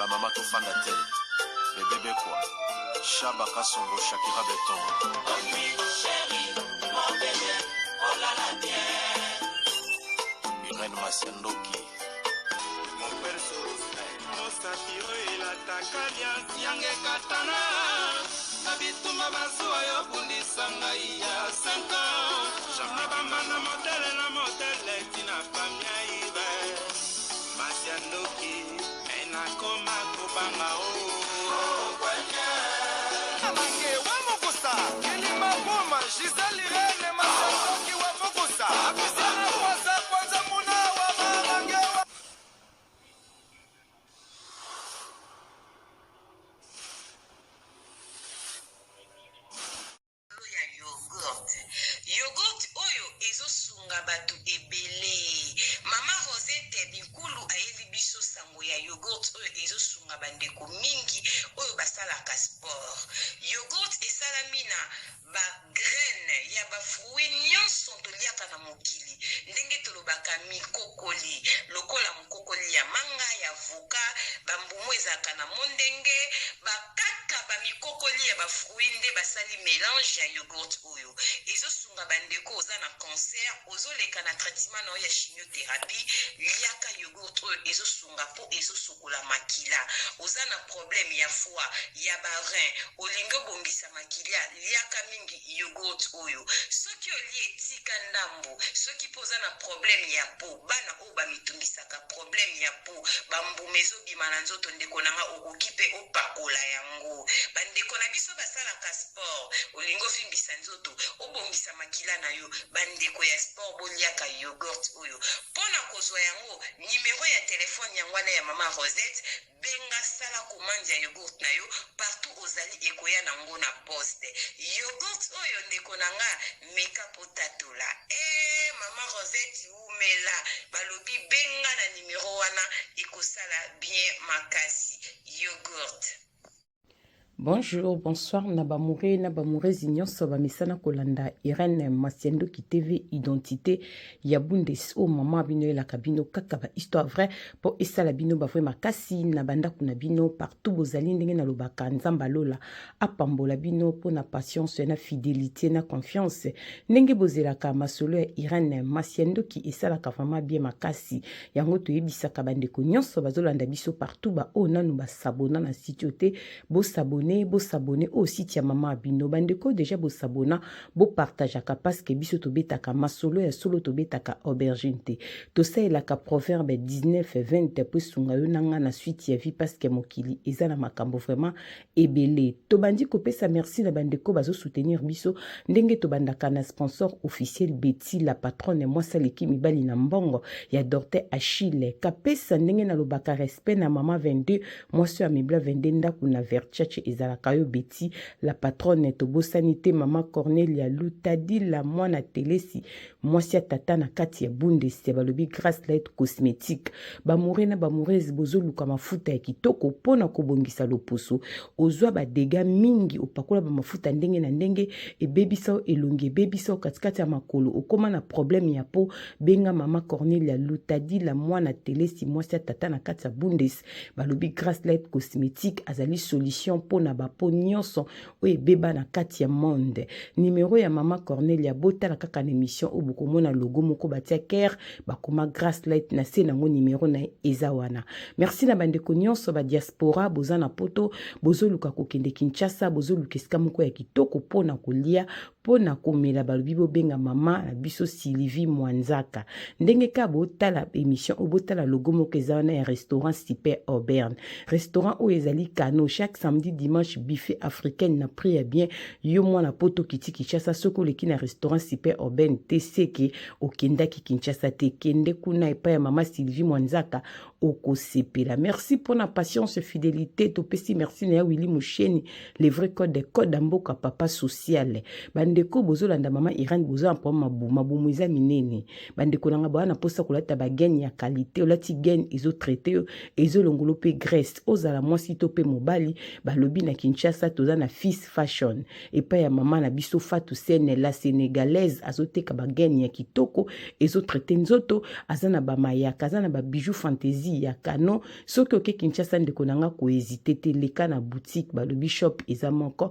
ba mama to fanda te bébé quoi Chaba Kasongo Shakira Beton Irène Masiandoki mon perso Mosatiro ilatakalia siange katana Nabituma basua yo bundisanga iya 5 ans Jamna bamana modele tina famia ibe Masiandoki ena koma kubanga o Amange wa mokosa Kelima boma Giselle Irene Masiandoki wa mokosa Abisana kwanza muna wa mamange wa Yogurt oyo ezosunga batu ebele. Mama Rosette Bikulu ayebi biso sango ya yogurt oyo ezosunga bandeko mingi oyo basalaka sport. Yogurt esalami na ba graine ya ba fruit nyonso toliaka na mokili. Ndenge tolobaka mikokoli, lokola mokokoli ya manga ya avocat, bambumu ezaka na mondenge, bakaka ba mikokoli ya ba fruit nde basali mélange ya yogurt oyo. Ezosunga bandeko oza na cancer, ozoleka na traitement na ya chimiothérapie, liaka yogurt oyo ezosunga po ezosokola makila. Oza na problème ya foie, ya ba rein, olingo bongisa makila, liaka mingi yogurt oyo. Soki oli etika ndambo, soki poza na problème ya po, bana o ba mitungisaka problème ya po, bambumezo bimana nzoto ndeko nanga okokipe opakola yango. Bandeko na biso basalaka sport, olingo fimbisa nzoto, obongisa makila na yo, bandeko ya sport boliaka yogurt oyo. Pona kozwa yango, numéro ya telefone yangwana ya mama Rosette, benga sala commande ya yogurt na yo, partout ozali ekoya nango na poste. Yogurt oyo ndeko nanga meka potatola. Mama Rosette umela, balobi benga na numéro wana, ekosala bien makasi. Yogurt. Bonjour, bonsoir, Nabamouré, Nabamouré, Zignon, Sobamisana Kolanda, Irène Masiendo qui TV Identité, Yabundes, oh maman Abino et la cabino, Kakaba, histoire vraie, pour Issa Labino, Bavre Makasi, Nabanda Kunabino, partout, Bozali, Nengen Lobaka, Nzambalola, Apambo Labino, pour na patience, na fidélité, na confiance, Nenge Bozelaka, Masolo, Irène Masiendo qui Issa la Kafama bien Makasi, Yango to Yebisa Kabande Konyon, Sobazolanda Biso partout, ba, oh, nanu, ba, sabona, na sitioté, bo sabone. Bo s'abonner au site ya Mama Abino bandeko déjà bo s'abonner bo partageaka parce que biso to betaka masolo ya solo to betaka aubergine te to la ka proverbe 19:20 pour sunga yo nanga na suite ya vie parce que mokili eza na makambo vraiment ebele to bandi ko pesa merci na bandeko bazo soutenir biso ndenge to bandaka na sponsor officiel Betty la patronne moi saleki mibali na mbongo ya Dorte Achille kapesa ndenge na lobaka respect na mama 22 moi sur amibla 22 ndaku na verchache Zalakayo Betty, la patronne Tobo Sanité, Maman Cornelia Lutadi, la moine Telesi, Moisia Tata na Katia Bunde, Sebalobi Grace Light Cosmétique, Bamurena Bamurez Bozo Luka Mafuta ya Kitoko, Pona Kobongisa Loposo, Ozwa ba dega mingi, Opakola Bamafuta ndenge na ndenge, e baby sao elonge, baby sao katikati ya makolo, okoma na problème ya po, benga Maman Cornelia Lutadi, la moine Telesi, Moisia Tata na Katia Bundes, Balobi Grace Light Cosmétique, Azali Solution, Pona bapo nyonso oye beba na kati ya monde numéro ya mama Cornelia bota la kaka na émission o bokomona logo moko batia ker bakoma Grace Light na se nango numéro na ezawana merci na bandeko nyonso ba diaspora boza na poto bozo luka kokende Kinshasa bozo luka esika moko ya kitoko pona kolia pona komela balobi benga mama na biso Sylvie Mwanzaka ndenge ka botala émission o botala logo moko ezawana ya restaurant Super Aubergne restaurant o ezali kano chaque samedi dimanche buffet africaine na prix ya bien yo mwana poto kiti Kinshasa soko leki na restaurant Super Aubergne teseke okendaki Kinshasa te kende kuna epa ya mama Sylvie Mwanzaka okosepela merci pour na patience fidélité topesi merci na ya Willy Moucheni le vrai code de code mboka papa social bandeko bozolanda mama Irène bozo en problème mabumu eza minene bandeko nanga bana posa kolata ba gain ya qualité olati gain ezo traité ezo longolo pe graisse ozala mwasi to pe mobali balobi na Kinshasa toza na Fils Fashion et pa ya mama na biso Fatou Sene la sénégalaise azoteka ba gain ya kitoko ezo traité nzoto azana ba mayaka azana ba bijoux fantaisie ya kano soki oke Kinshasa ndeko nanga ko hésiter te leka na boutique balobi shop eza moko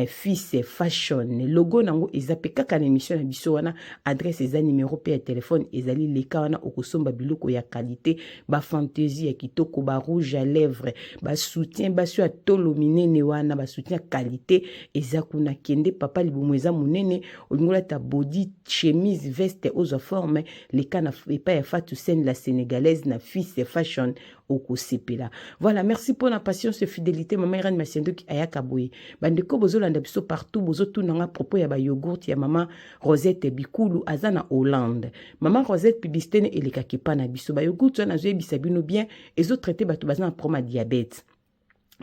Fils Fashion logo nango eza pe kaka na émission na biso wana adresse eza numéro pe ya téléphone ezali leka wana okosomba biloko ya qualité ba fantaisie ya kitoko ba rouge à lèvres ba soutien baso ya tolo minene wana ba soutien qualité eza kuna kende papa libumu eza munene olingola ta body chemise veste aux formes leka na epa ya Fatou Sene la sénégalaise na Fils Fashion okosepela. Voilà, merci pour la patience et fidélité maman Irène Masiendoki ayaka boye bandeko bozolanda biso partout bozotunanga propos ya ba yogurt ya mama Rosette Bikulu azana Hollande mama Rosette publicité ne elekaki pa na biso ba yogurt wana zoyebisa bino bien ezo traité bato bazana problème ya diabète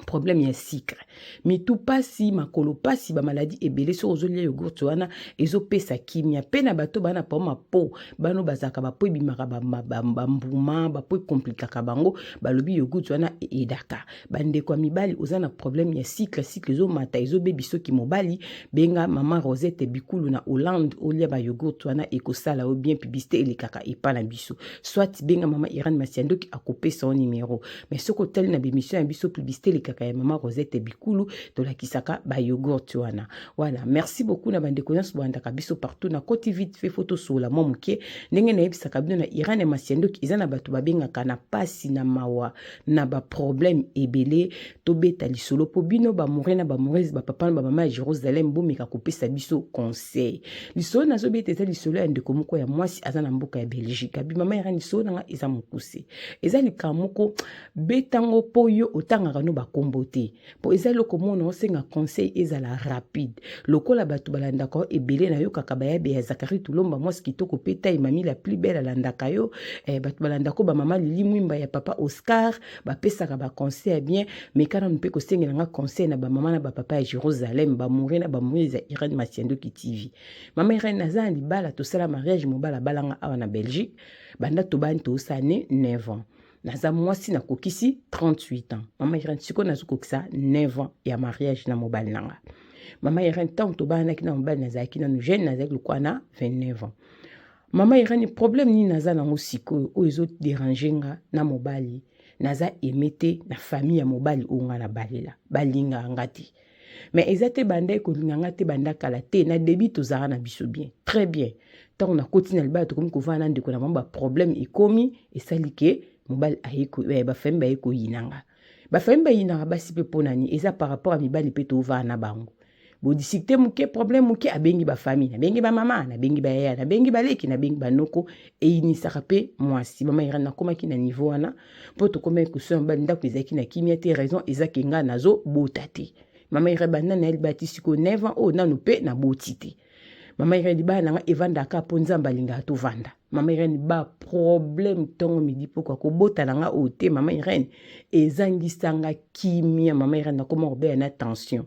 problème ya sucre mitu pasi makolo pasi ba maladie ebele so ozolia yogurt wana ezopesa kimia pena bato bana poma po bano bazaka ba po bimaka ba mbuma ba po komplikaka bango balobi yogurt wana edaka bande kwa mibali ozana problème ya sucre zo mata ezobebiso ki mobali benga mama Rosette Bikulu na Hollande olia ba yogurt wana ekosala o bien publicité elekaka epa na biso soit benga mama Irène Masiendoki akopesa son numéro mais soko tel na bémission ya biso publicité kaka ya mama Rosette Bikulu to la kisaka ba yogurt wana. Voilà, merci beaucoup na bande connaissance banda kabiso partout na côté vite fait photo sur la momuke ndenge na yebisaka bino na Irène Masiendoki izana bato babenga kana pasi na mawa na ba problème ebele to beta lisolo po bino ba morena ba morese ba papa ba mama Jérusalem bomika kopesa biso conseil. Lisolo nazo beta eza lisolo ya ndeko moko ya mwasi azana mboka ya Belgique. Abi mama Irène lisolo nanga eza mokuse. Eza likamoko betango po yo otanga no ba kombote po eza loko mona osenga conseil ezala rapide lokola bato balandaka ebele na yo kaka bayabe ya Zakari Tulomba mwasi kitoko peta mami la plus belle alandaka yo bato balandako ba mama Lili Mwimba ya papa Oscar bapesaka ba conseil bien mais kana mpe ko sengela nga conseil na ba mama na ba papa ya Jérusalem ba morena ba moïse Irène Masiendoki TV mama Irène naza libala to sala mariage mobala balanga awa na Belgique banda to bani to sane 9 ans naza mwasi na kokisi 38 ans mama Irène siko nazo kokisa 9 ans ya mariage na mobali nanga mama Irène tant to bana ki na mobali nazaki na jeune nazaki lukwana 29 ans mama Irène problème ni naza na musiko o ezo déranger nga na mobali naza emete na famille ya mobali onga na balela balinga ngati mais ezate banda ko linga te banda kala te na débit to zara na biso bien très bien tant on a continué le ba to comme ko vana ndeko na mamba problème ekomi esalike mobali ayeko ba femba ayeko yinanga ba femba yinanga basi pe ponani eza par rapport à mibali pe to vana bango bo discuter muke problème muke abengi ba famille na bengi ba mama na bengi ba yaya na bengi ba leki na bengi ba noko e inisaka pe mwasi mama Irène na komaki na niveau wana po to komai ko so mbali ndako ezaki na kimia te raison ezaki nga nazo botate mama Irène bana na elbati siko 9 ans o nanu pe na botite mama Irène ba na evanda ka po nzamba linga to vanda mama Irène ba problème tongo midi poko ko bota na nga ote mama Irène ezangisanga kimia mama Irène na koma obe na tension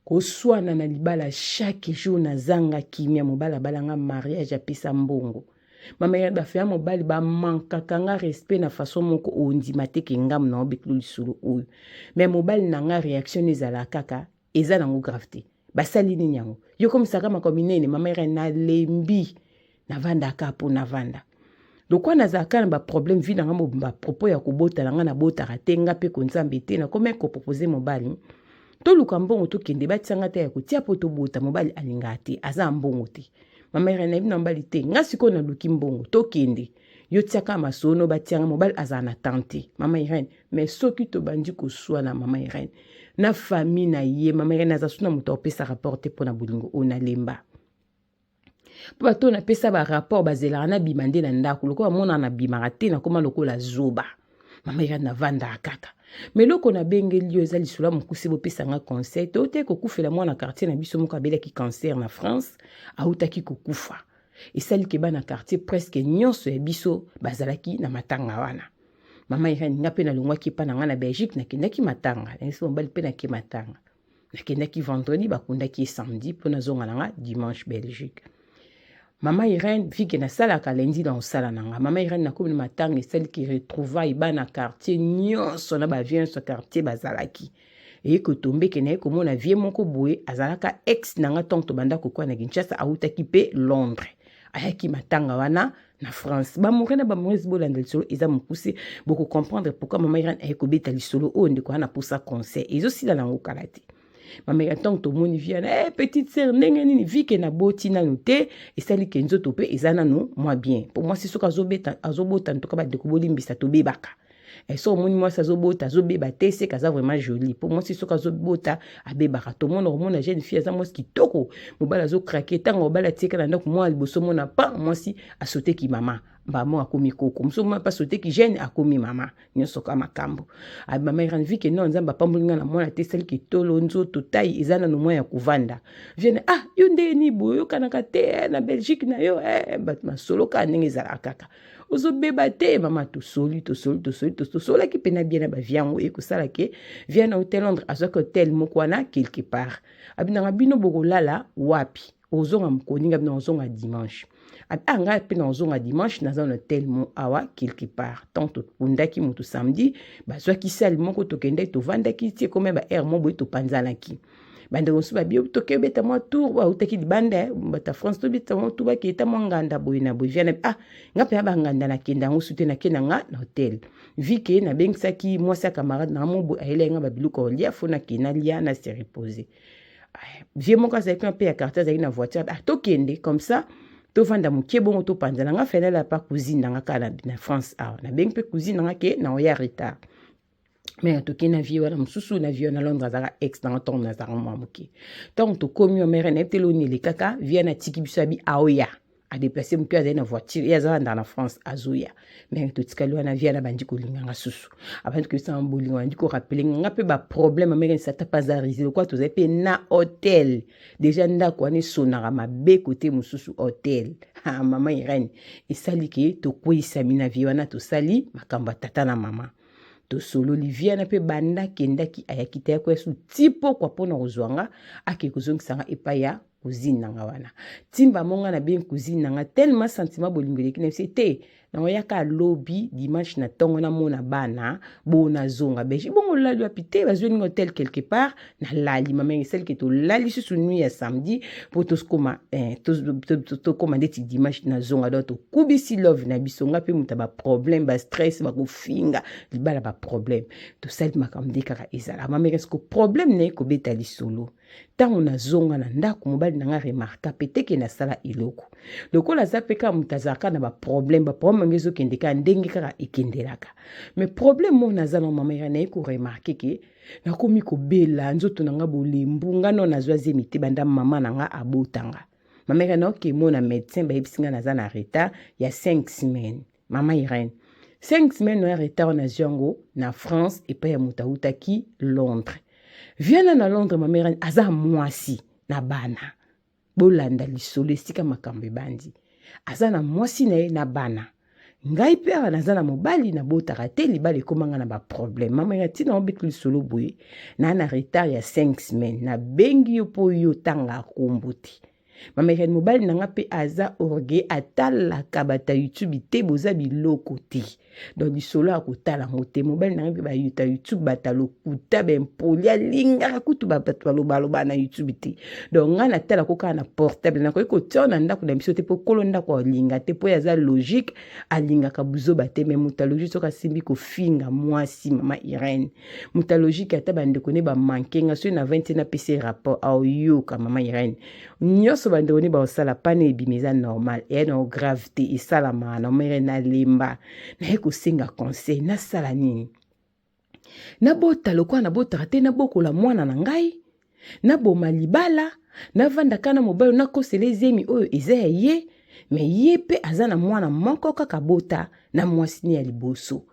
ko swana na libala chaque jour na zanga kimia mobala balanga mariage apesa mbongo mama Irène ba fe mobali ba manka kanga respect na façon moko ondima te ke ngam na obeklu lisulu oyo mais mobali na nga réaction ezala kaka eza nango gravité basali ni nyango yo comme ça kama kominene mama Irène na lembi na vanda kapo na vanda lokwa na zaka na ba problème vie na nga ba propos ya kobota na nga na bota ratenga pe ko nzambe te na comme ko proposer mobali to luka mbongo to kende batsanga te ya kotia poto bota mobali alinga te aza mbongo te mama Irène na mbali te nga siko na luki mbongo to kende yo tiaka masono batianga mobali aza na tante mama Irène mais soki to bandi ko swana mama Irène na famille na ye mama Irène aza suna moto opesa rapport te pona bulingo ona lemba po bato na pesa ba rapport bazela na bimande na ndako loko mona na bimara te na koma loko la zoba mama Irène na vanda kaka mais loko na bengeli yo eza lisula mokuse bo pesa nga conseil to te ko kufela mwana quartier na biso moko abela ki cancer na France autaki ko kufa esali ke bana quartier presque nyonso ya biso bazalaki na matanga wana mama Irène nga pe na longwa ki pa na nga na Belgique na kindaki matanga nso mbali pe na ki matanga nakendaki vendredi bakundaki samedi mpo nazonga nanga dimanche Belgique. Mama Irène vike nasalaka lendi na osala nanga. Mama Irène nakomi na matanga esali ki retrouvaille bana quartier nyonso na bavie so quartier bazalaki. Eye kotombe ke naye komona vie moko boye azalaka ex nanga tonto banda kokwa na Kinshasa autaki pe Londres. Ayaki matanga wana na France. Ba mourir na ba mourir bolanda lisolo eza mokuse boko comprendre pourquoi Mama Irène aye kobeta lisolo o ndeko wana posa conseil. Ezo sila nango kalate. Mama Irène to moni viana petite sœur ndenge nini vike na boti na note esali ke nzoto pe ezana no moi bien. Pour moi c'est soka azobota ntoka ba deko bolimbisa to bebaka. Et so moni moi azobota azobeba te c'est kaza vraiment joli. Pour moi c'est soka azobota abebaka to mona hormone jeune fille za moi kitoko. Mobala azo craquer tango bala tika na ndako moi liboso mona pa moi si asote ki mama. Mbamo akomi koko msoma pa sote ki jeune akomi mama nyoso ka makambo mama Irène vike non nzamba pambulinga na mwana te sali ki tolo nzoto tai ezana no moya kuvanda viene yo nde ni boyo kanaka te na Belgique na yo bat masolo ka ndenge ezala kaka ozobeba te mama tosoli ki pena bien na baviango ekosala ke vient na hotel Londres azaka hotel moko wana quelque part abinanga bino bokolala wapi ozonga mkoninga bino ozonga dimanche anga pe na ozonga dimanche na zone hotel mo awa quelque part tant to pundaki mutu samedi bazwaki sali moko tokende to vandaki tie comme ba air mo boy to panzanaki bande onsu ba bio toke beta mo tour wa utaki dibanda bata France to beta mo tuba ki eta mo nganda boy na boy viana ngape ba nganda na kenda ngo sute na kenanga na hotel vike na bengsaki moi sa camarade na mo boy ayelenga ba biluko lia fona kenalia na se reposer vie mo ka sa pe ya carte za ina voiture tokende comme ça to vanda mukie bongo to panzana nga fela la pa cousine nga kala na France na beng pe cousine nga ke na oya retard mais to kena vie wala mususu na vie na Londres azaka ex na ton na zara mo mukie donc to komi o mere na teloni le kaka vient na tiki bisabi aoya a déplacer mukie na voiture ya zanda na France azoya mais to tikalo na vie na bandi ko linga nga susu avant que ça embolinga bandi ko rappeler nga pe ba problème mais ça t'a pas arisé quoi to zepe na hôtel déjà ndako ani sonara mabe côté mususu hôtel Mama Irène esali ke to kwisa mina vie wana to sali makamba tata na mama to solo Olivia na pe banda kendaki ayakita ya kwesu tipo kwa pona ozwanga ake kuzongisa nga epaya cousine nanga wana timba monga na bien cousine nanga tellement sentiment bolingoleki na c'était na oyaka lobby dimanche na tongo na mona bana bona zonga beji bongo lali apité bazweni hotel quelque part na lali mama celle que to lali sur nuit ya samedi pour to koma to commander ti dimanche na zonga do to kubisi love na bisonga pe mutaba problème ba stress ba kofinga libala ba problème to sali makamde kaka ezala mama est-ce problème ne ko betali solo tango na zonga na ndako mobali nanga remarka peteke na sala iloko lokola zapeka mutazaka na ba problème ngezo kendeka ndenge kaka ekendelaka mais problème mo nazana mama yana ko remarquer ke nakomi ko bela nzoto nanga bolembu ngano nazwaze mite banda mama nanga abotanga mama yana ke mona médecin ba ebisinga nazana retard ya 5 semaines mama Irène 5 semaines no retard na jango na France et pa ya mutautaki Londres viana na Londres mama Irène aza mwasi na bana bolanda lisolo esika makambe bandi aza na mwasi na ye na bana ngai pe nazana mobali na botaka te libali komanga na ba problème mama ya tina obekli solo boye na retard ya 5 semaines na bengi yo po yo tanga kombuti mama ya mobali nanga pe aza orgue atala kabata YouTube te boza biloko te donc bisolo akotala ngote mobali nanga pe ba YouTube batalo kuta bempolia linga kutu ba balo na YouTube te donc ngana tala koka na portable na ko tona ndako na biso te po kolonda ko linga te po yaza logique alinga kabuzo bate mais mutalogique soka simbi ko finga mwasi mama Irène mutalogique ata bande kone ba manquer nga so na 20 na PC rapport au yo ka mama Irène nyoso bande kone ba osala pane bimeza normal et no gravité et salama na mere na limba na ko singa conseil na sala nini na bota lokwa na bota te na bokola mwana na ngai na boma libala na vanda kana mobile na kosele zemi oyo eza ye mais ye pe azana mwana moko kaka bota na mwasini ya liboso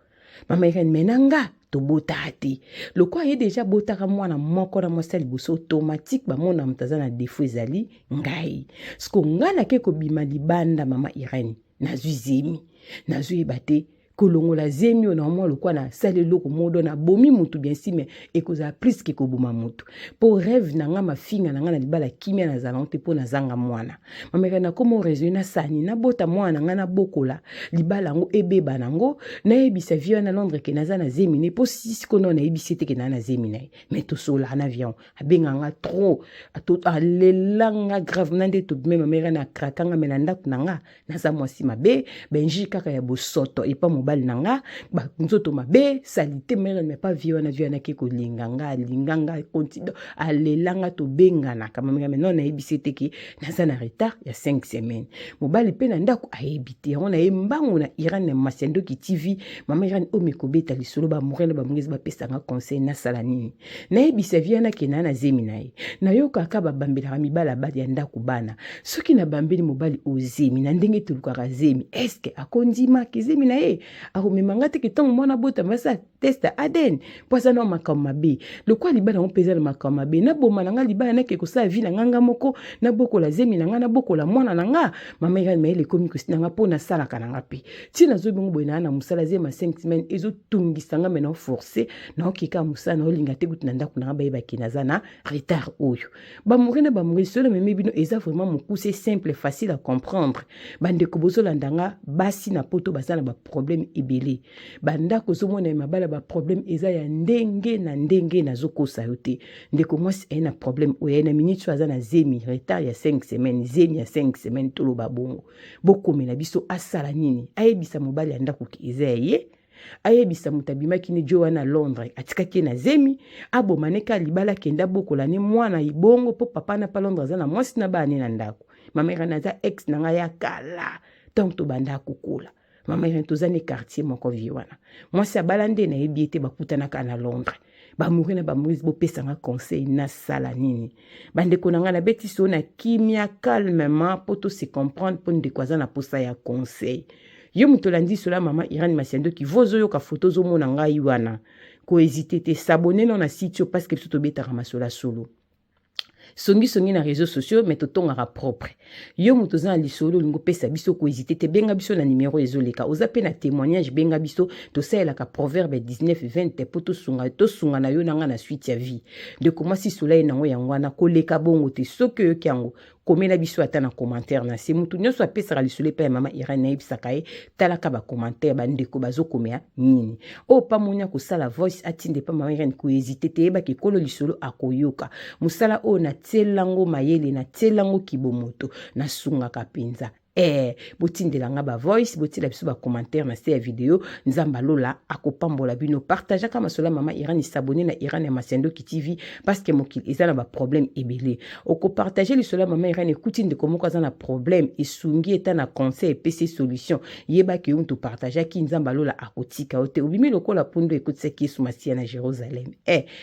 mama Irène menanga to bota ate lokwa ye déjà bota ka mwana moko na mwasi ya liboso automatique ba mona mutazana défaut ezali ngai sko ngana ke ko bima libanda mama Irène na zuzemi na zuye bate kolongola zemi na mwa lokwa na sale loko modo na bomi mutu bien si mais ekoza plus ke koboma mutu po rêve na nga mafinga na nga na libala kimia na zalante po na zanga mwana mameka na komo raison na sani na bota mwana nga na bokola libala ngo ebeba nango na ebisa vio na Londres ke naza na zemi ne po sisi kono na ebisi te ke na zemi na mais to sola na avion abenga nga trop ato alelanga grave nande to même mameka na krakanga melanda kunanga na za mwasi mabe benji kaka ya bosoto et pas mobile nanga ba nzoto mabe salite mere mais pas vio na ke ko linganga continue alelanga to bengana kama mameka non na ebisi te ke naza na retard ya 5 semaines mobile pe na ndako aebite on a embango na Iran Masiendo ki TV mama Iran o mekobeta lisolo ba morena ba mungezi ba pesa nga conseil na salani na ebisa via na ke na zemi na ye na yoka ka ba bambela mibala ba ya ndako bana soki na bambeli mobile ozemi na ndenge tuluka zemi eske akondima kizemi na ye akomemanga te ke tongo mwana bota masa testa aden poza na makama be lokwa libala on pesa na makama be na boma nga libala na ke ko sa vie na nganga moko na bokola zemi na nga na bokola mwana na nga mama Iran me le komi ko sinanga pona sala kananga pe tina zo bingo boina na musala zema 5 semaines ezo tungisa nga mena forcer na okika musala na olinga te kutina ndako na ba kinaza na retard oyo ba murene ba muri solo meme bino eza vraiment mokuse simple facile à comprendre bande ko bozola ndanga basi na poto basala ba problème ebele banda ko zo mona mabala ba problème eza ya ndenge na zokosa yote ndeko mwasi ena problème oyo na minute aza na zemi retard ya 5 semaines zemi ya 5 semaines tolo babongo bokomela biso asala nini ayebisa mobali ya ndako ki eza ye ayebisa mutabima kini jo wana Londres atikaki na zemi abomaneka libala kenda bokola ne mwana ibongo po papa na pa Londres za na mwasi na bana na ndako mama Iran za ex na nga ya kala donc to banda kokola mama Iran to zane quartier moko viwana mwasi abalande na ebiete bakutana kana Londres ba mourir na ba mourir bo pesa nga conseil na sala nini bande konanga na beti so na kimia calmement poto se comprendre pour ndekwaza na posa ya conseil yo mutolandi cela mama Iran Masiendo ki vozo yo ka photo zo mona ngai wana ko hésiter te s'abonner na site parce que tout beta ramasola solo songi na réseaux sociaux mais to tongara propre yo mutoza lisolo lingo pesa biso ko hésiter te benga biso na numéro ezoleka ozape na témoignage benga biso to sala ka proverbe 19:20 te poto sunga na yo nanga na suite ya vie de comment si soleil nango yangwana koleka bongo te soki yo kyango komela biso ata na commentaire na se mutu nyonso apesaka lisolo pa mama Iran na ibisaka ye talaka ba commentaire bandeko bazokomea nini o pa monya ko sala voice atinde pa mama Iran ko hésiter te ba ke kolo lisolo akoyoka musala o na tselango mayele na tselango kibomoto na sunga kapenza botindela nga ba voice botila biso ba commentaire na cette vidéo nzamba lola akopambola bino partager kama sola mama Iran s'abonner na Iran Masiendo ki TV parce que mokil ezana ba problème ebele oko partager le sola mama Iran écoute de comment kaza na problème esungi eta na conseil PC solution yeba ke unto partager ki nzamba lola akotika ote obimi lokola pundo écoute ce qui sumasia na Jérusalem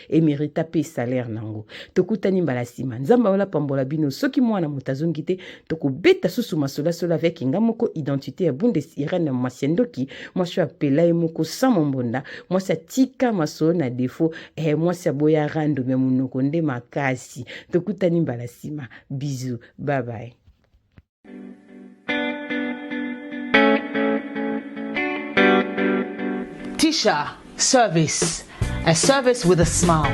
mérita pe salaire nango tokutani mbala sima nzamba lola pambola bino soki mwana mutazongi te tokobeta susu masola avec Ngamoko identité à Bundes Iran Masiendo qui moi je suis appelé moko sans mon bonda moi ça tika maso na défaut moi ça boya rando mais mon konde makasi tokutani mbalasima bisous bye bye. Tisha service, a service with a smile.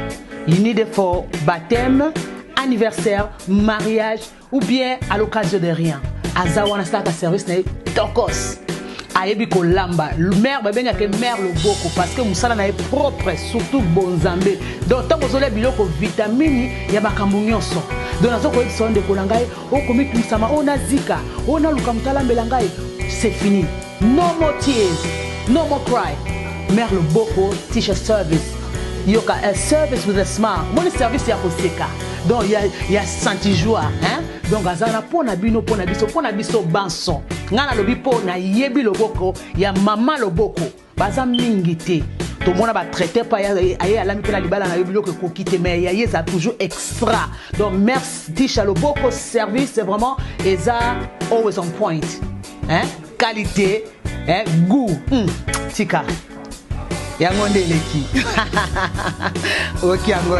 You need it for baptême, anniversaire, mariage ou bien à l'occasion de rien. Azawana start service na tokos ayebi ko lamba mère babenga ke mère loboko parce que musala na propre surtout bonzambe donc tango zole biloko vitamine ya bakambu nyonso donc nazo ko edison de kolangai o komit musama ona zika ona luka mutala mbelangai c'est fini no more tears no more cry mère loboko Tisha service yoka a service with a smile mon service ya koseka donc il y a senti joie hein donc azana pona bino pona biso banson ngana lobi pona yebi loboko ya mama loboko baza mingi te to mona ba traiter pa ya la mikela libala na yebi loko ko kite mais ya yeza toujours extra donc merci Tisha loboko service c'est vraiment eza always on point hein qualité hein goût tika yango ndeleki OK yango